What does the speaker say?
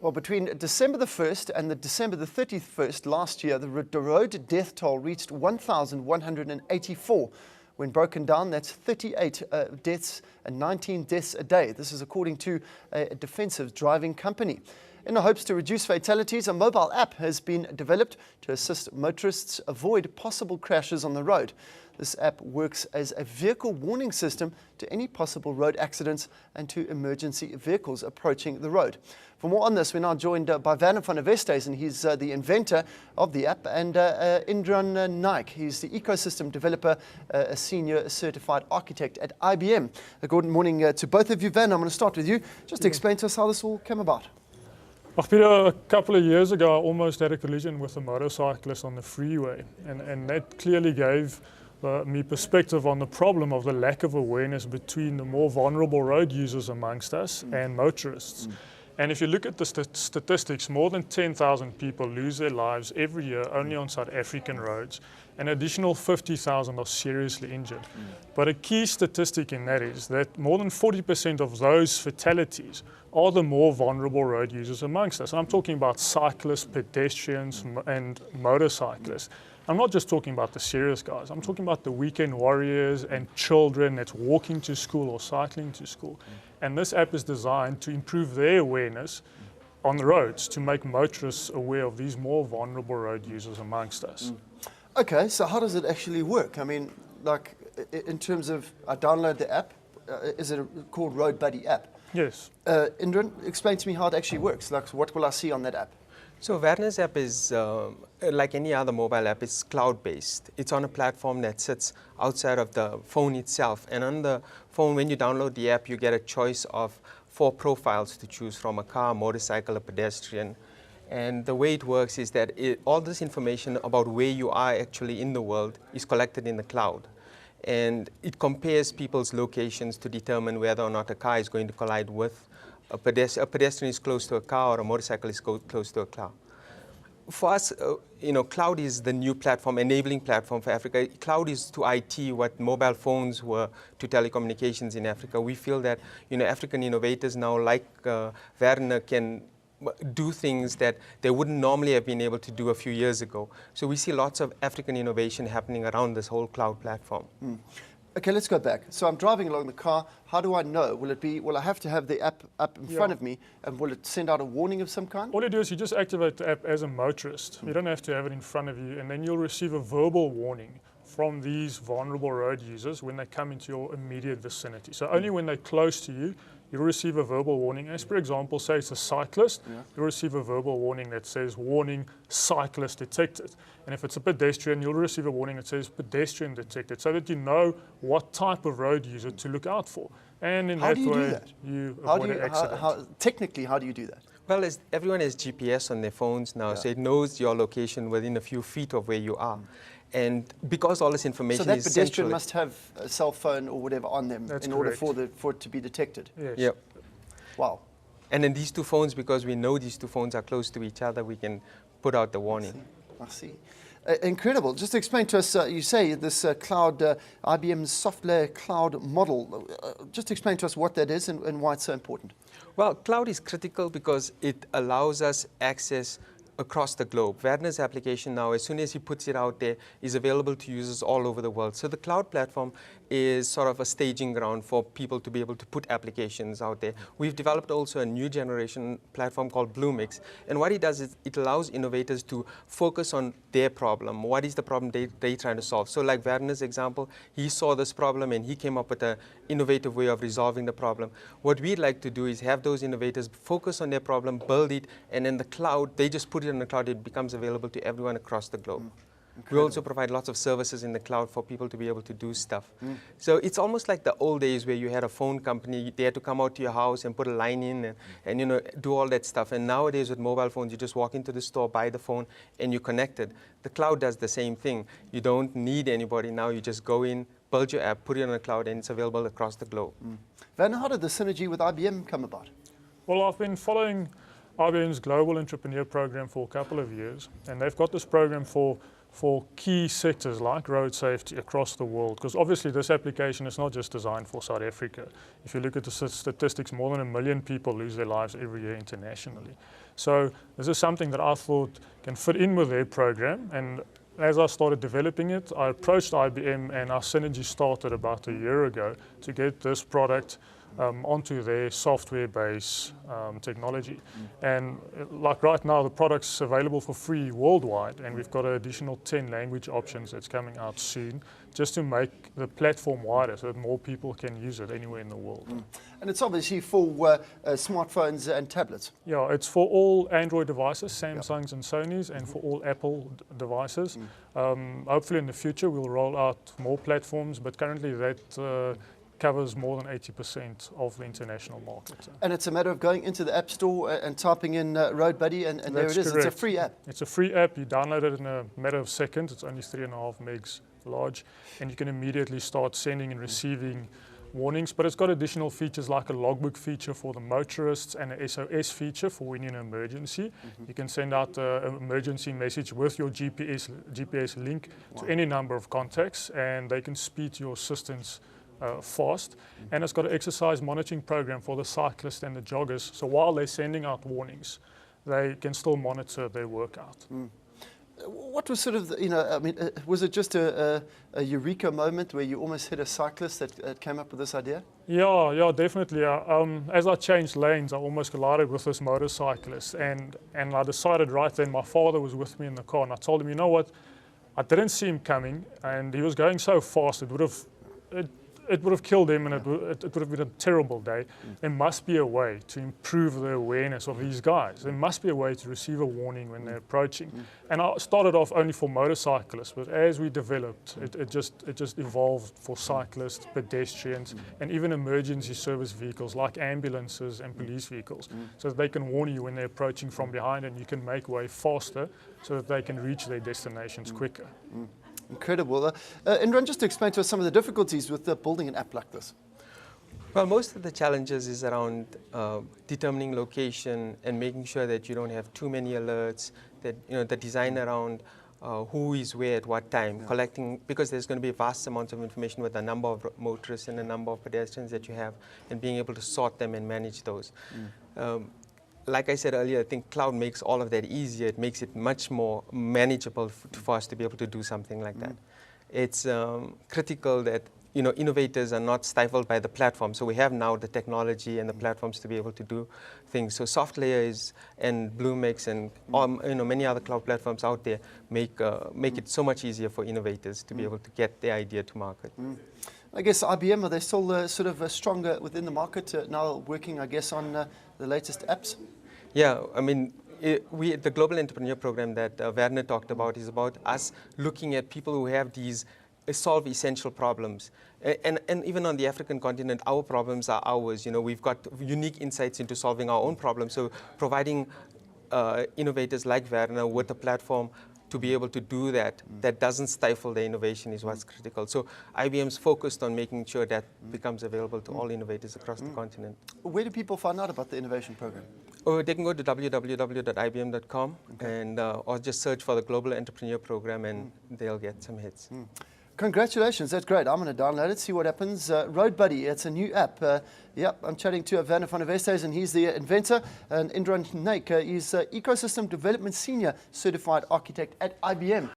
Well, between December the 1st and the December the 31st last year, the road death toll reached 1,184. When broken down, that's 38 deaths and 19 deaths a day. This is according to a defensive driving company. In the hopes to reduce fatalities, a mobile app has been developed to assist motorists avoid possible crashes on the road. This app works as a vehicle warning system to any possible road accidents and to emergency vehicles approaching the road. For more on this, we're now joined by Werner van Westhuizen. He's the inventor of the app, and Ingren Naick. He's the ecosystem developer, a senior certified architect at IBM. Good morning to both of you. Werner, I'm going to start with you. Just explain to us how this all came about. Well, Peter, a couple of years ago, I almost had a collision with a motorcyclist on the freeway, and that clearly gave me perspective on the problem of the lack of awareness between the more vulnerable road users amongst us and motorists. And if you look at the statistics, more than 10,000 people lose their lives every year only on South African roads. An additional 50,000 are seriously injured. But a key statistic in that is that more than 40% of those fatalities are the more vulnerable road users amongst us. And I'm talking about cyclists, pedestrians, and motorcyclists. I'm not just talking about the serious guys. I'm talking about the weekend warriors and children that's walking to school or cycling to school. And this app is designed to improve their awareness on the roads, to make motorists aware of these more vulnerable road users amongst us. Okay, so how does it actually work? I mean, like in terms of, I download the app, is it called Road Buddy app? Yes. Ingren, explain to me how it actually works. Like, what will I see on that app? So Werner's app is, like any other mobile app, it's cloud-based. It's on a platform that sits outside of the phone itself. And on the phone, when you download the app, you get a choice of 4 profiles to choose from: a car, motorcycle, a pedestrian. And the way it works is that all this information about where you are actually in the world is collected in the cloud. And it compares people's locations to determine whether or not a car is going to collide with a pedestrian is close to a car, or a motorcycle is close to a car. For us, cloud is the new platform, enabling platform for Africa. Cloud is to IT what mobile phones were to telecommunications in Africa. We feel that African innovators now, like Werner, can do things that they wouldn't normally have been able to do a few years ago. So we see lots of African innovation happening around this whole cloud platform. Okay, let's go back. So I'm driving along the car. How do I know? Will I have to have the app up in front of me, and will it send out a warning of some kind? All you do is you just activate the app as a motorist. You don't have to have it in front of you, and then you'll receive a verbal warning from these vulnerable road users when they come into your immediate vicinity. So only when they're close to you, you'll receive a verbal warning. As per example, say it's a cyclist, you'll receive a verbal warning that says, warning, cyclist detected. And if it's a pedestrian, you'll receive a warning that says pedestrian detected, so that you know what type of road user to look out for. And in that way, you avoid an accident. Technically, how do you do that? Well, everyone has GPS on their phones now, so it knows your location within a few feet of where you are. And because all this information is so that pedestrian must have a cell phone or whatever on them in order for it to be detected. Yes. Yep. Wow. And then these 2 phones, because we know these 2 phones are close to each other, we can put out the warning. I see. Incredible. Just explain to us, you say this cloud, IBM software cloud model. Just explain to us what that is and why it's so important. Well, cloud is critical because it allows us access across the globe. Werner's application now, as soon as he puts it out there, is available to users all over the world. So the cloud platform is sort of a staging ground for people to be able to put applications out there. We've developed also a new generation platform called Bluemix. And what it does is it allows innovators to focus on their problem. What is the problem they're trying to solve? So like Werner's example, he saw this problem and he came up with an innovative way of resolving the problem. What we'd like to do is have those innovators focus on their problem, build it, and in the cloud, they just put it in the cloud, it becomes available to everyone across the globe. We also provide lots of services in the cloud for people to be able to do stuff. So it's almost like the old days where you had a phone company, they had to come out to your house and put a line in and do all that stuff. And nowadays with mobile phones, you just walk into the store, buy the phone, and you're connected. The cloud does the same thing. You don't need anybody now. You just go in, build your app, put it on the cloud, and it's available across the globe. Werner, how did the synergy with IBM come about? Well, I've been following IBM's Global Entrepreneur Program for a couple of years, and they've got this program for for key sectors like road safety across the world, because obviously this application is not just designed for South Africa. If you look at the statistics, more than 1 million people lose their lives every year internationally. So this is something that I thought can fit in with their program, and as I started developing it, I approached IBM, and our synergy started about a year ago to get this product onto their software base technology. And like right now, the product's available for free worldwide, and we've got an additional 10 language options that's coming out soon, just to make the platform wider so that more people can use it anywhere in the world. And it's obviously for smartphones and tablets. Yeah, it's for all Android devices, Samsungs and Sonys, and for all Apple devices. Hopefully in the future we'll roll out more platforms, but currently that covers more than 80% of the international market. And it's a matter of going into the App Store and typing in Road Buddy, and there it is. Correct. It's a free app. It's a free app. You download it in a matter of seconds. It's only 3.5 megs large, and you can immediately start sending and receiving warnings. But it's got additional features like a logbook feature for the motorists and an SOS feature for when you're in an emergency. You can send out an emergency message with your GPS link to any number of contacts, and they can speed your assistance fast. And it's got an exercise monitoring program for the cyclists and the joggers. So while they're sending out warnings, they can still monitor their workout. What was sort of, I mean, was it just a Eureka moment where you almost hit a cyclist that came up with this idea? Yeah, definitely. As I changed lanes, I almost collided with this motorcyclist, and I decided right then, my father was with me in the car, and I told him, you know what, I didn't see him coming, and he was going so fast, it would have killed him, and it would have been a terrible day. There must be a way to improve the awareness of these guys. There must be a way to receive a warning when they're approaching. And I started off only for motorcyclists, but as we developed, it just evolved for cyclists, pedestrians, and even emergency service vehicles like ambulances and police vehicles, so that they can warn you when they're approaching from behind, and you can make way faster so that they can reach their destinations quicker. Incredible. Ingren, just to explain to us some of the difficulties with building an app like this. Well, most of the challenges is around determining location and making sure that you don't have too many alerts, that the design around who is where at what time, collecting, because there's going to be vast amounts of information with the number of motorists and the number of pedestrians that you have, and being able to sort them and manage those. Like I said earlier, I think cloud makes all of that easier. It makes it much more manageable for us to be able to do something like that. It's critical that innovators are not stifled by the platform. So we have now the technology and the platforms to be able to do things. So SoftLayer and BlueMix and many other cloud platforms out there make it so much easier for innovators to be able to get their idea to market. I guess IBM, are they still sort of stronger within the market now, working, I guess, on the latest apps? Yeah, I mean, the Global Entrepreneur Program that Werner talked about is about us looking at people who have these solve essential problems. And even on the African continent, our problems are ours. We've got unique insights into solving our own problems. So providing innovators like Werner with a platform to be able to do that doesn't stifle the innovation is what's critical. So IBM's focused on making sure that becomes available to all innovators across the continent. Where do people find out about the innovation program? Oh, they can go to www.ibm.com and or just search for the Global Entrepreneur Program, and they'll get some hits. Congratulations, that's great. I'm going to download it, see what happens. Road Buddy, it's a new app. Yep, I'm chatting to Werner van Westhuizen, he's the inventor, and Ingren Naick, he's Ecosystem Development Senior Certified Architect at IBM.